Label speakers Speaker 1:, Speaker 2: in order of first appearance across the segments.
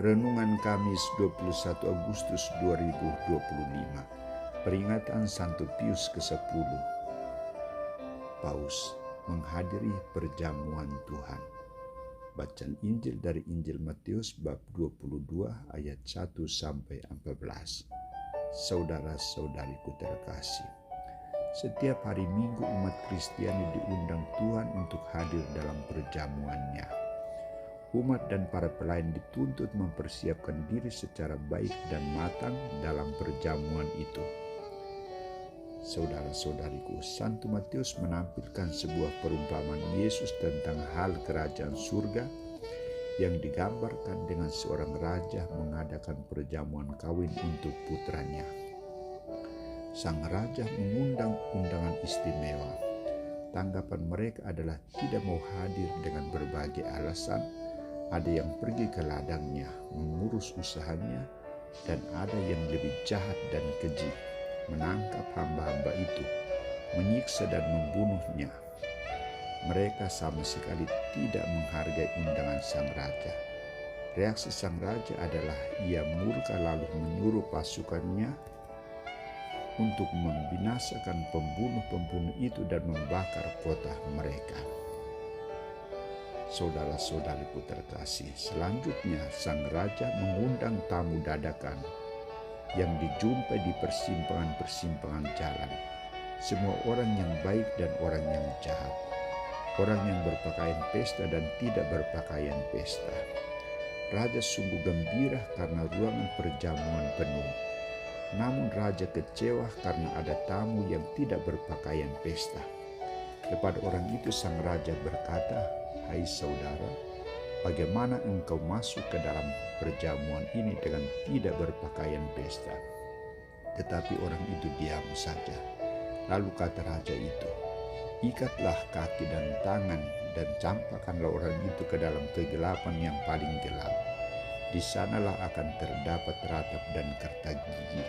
Speaker 1: Renungan Kamis 21 Agustus 2025. Peringatan Santo Pius ke-10. Paus menghadiri perjamuan Tuhan. Bacaan Injil dari Injil Matius bab 22 ayat 1 sampai 14. Saudara-saudariku terkasih, setiap hari Minggu umat Kristiani diundang Tuhan untuk hadir dalam perjamuannya. Umat dan para pelayan dituntut mempersiapkan diri secara baik dan matang dalam perjamuan itu. Saudara-saudariku, Santo Matius menampilkan sebuah perumpamaan Yesus tentang hal kerajaan surga yang digambarkan dengan seorang raja mengadakan perjamuan kawin untuk putranya. Sang raja mengundang undangan istimewa. Tanggapan mereka adalah tidak mau hadir dengan berbagai alasan. Ada yang pergi ke ladangnya mengurus usahanya, dan ada yang lebih jahat dan keji, menangkap hamba-hamba itu, menyiksa dan membunuhnya. Mereka sama sekali tidak menghargai undangan sang raja. Reaksi sang raja adalah ia murka lalu menyuruh pasukannya untuk membinasakan pembunuh-pembunuh itu dan membakar kota mereka. Saudara-saudariku terkasih, selanjutnya sang raja mengundang tamu dadakan yang dijumpai di persimpangan-persimpangan jalan. Semua orang yang baik dan orang yang jahat, orang yang berpakaian pesta dan tidak berpakaian pesta. Raja sungguh gembira karena ruangan perjamuan penuh. Namun raja kecewa karena ada tamu yang tidak berpakaian pesta. Kepada orang itu sang raja berkata, "Hai saudara, bagaimana engkau masuk ke dalam perjamuan ini dengan tidak berpakaian pesta?" Tetapi orang itu diam saja. Lalu kata raja itu, "Ikatlah kaki dan tangan dan campakkanlah orang itu ke dalam kegelapan yang paling gelap. Di sanalah akan terdapat ratap dan kerta gigi.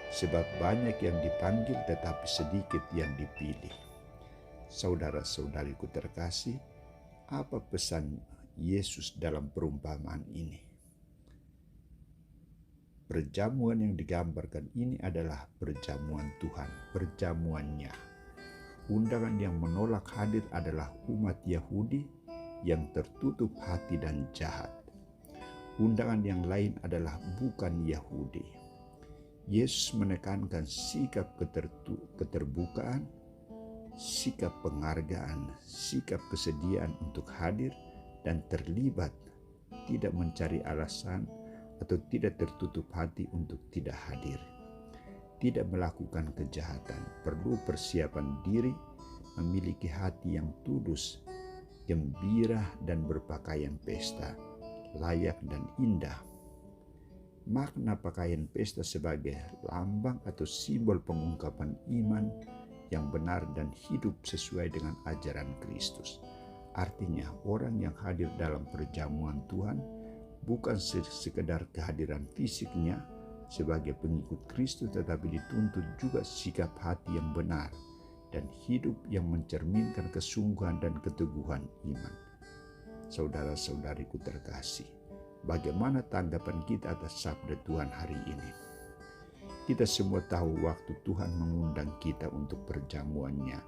Speaker 1: Sebab banyak yang dipanggil tetapi sedikit yang dipilih." Saudara-saudariku terkasih, apa pesan Yesus dalam perumpamaan ini? Perjamuan yang digambarkan ini adalah perjamuan Tuhan, perjamuannya. Undangan yang menolak hadir adalah umat Yahudi yang tertutup hati dan jahat. Undangan yang lain adalah bukan Yahudi. Yesus menekankan sikap keterbukaan, sikap penghargaan, sikap kesediaan untuk hadir dan terlibat, tidak mencari alasan atau tidak tertutup hati untuk tidak hadir. Tidak melakukan kejahatan, perlu persiapan diri, memiliki hati yang tulus, gembira dan berpakaian pesta, layak dan indah. Makna pakaian pesta sebagai lambang atau simbol pengungkapan iman yang benar dan hidup sesuai dengan ajaran Kristus. Artinya orang yang hadir dalam perjamuan Tuhan bukan sekedar kehadiran fisiknya sebagai pengikut Kristus, tetapi dituntut juga sikap hati yang benar dan hidup yang mencerminkan kesungguhan dan keteguhan iman. Saudara-saudariku terkasih, bagaimana tanggapan kita atas sabda Tuhan hari ini? Kita semua tahu waktu Tuhan mengundang kita untuk perjamuannya,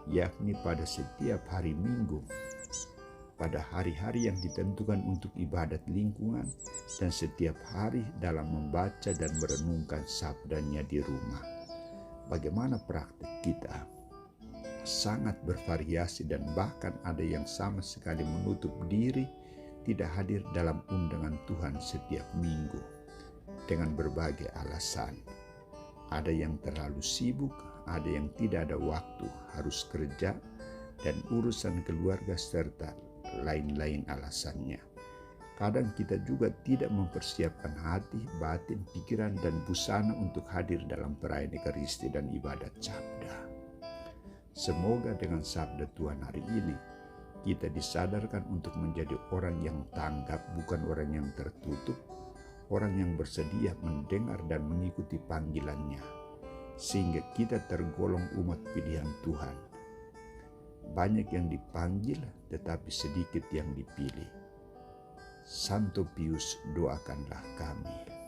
Speaker 1: yakni pada setiap hari Minggu, pada hari-hari yang ditentukan untuk ibadat lingkungan, dan setiap hari dalam membaca dan merenungkan sabdanya di rumah. Bagaimana praktik kita? Sangat bervariasi dan bahkan ada yang sama sekali menutup diri, tidak hadir dalam undangan Tuhan setiap minggu dengan berbagai alasan. Ada yang terlalu sibuk, ada yang tidak ada waktu, harus kerja, dan urusan keluarga serta lain-lain alasannya. Kadang kita juga tidak mempersiapkan hati, batin, pikiran, dan busana untuk hadir dalam perayaan Ekaristi dan ibadat sabda. Semoga dengan sabda Tuhan hari ini, kita disadarkan untuk menjadi orang yang tanggap, bukan orang yang tertutup, orang yang bersedia mendengar dan mengikuti panggilannya, sehingga kita tergolong umat pilihan Tuhan. Banyak yang dipanggil, tetapi sedikit yang dipilih. Santo Pius, doakanlah kami.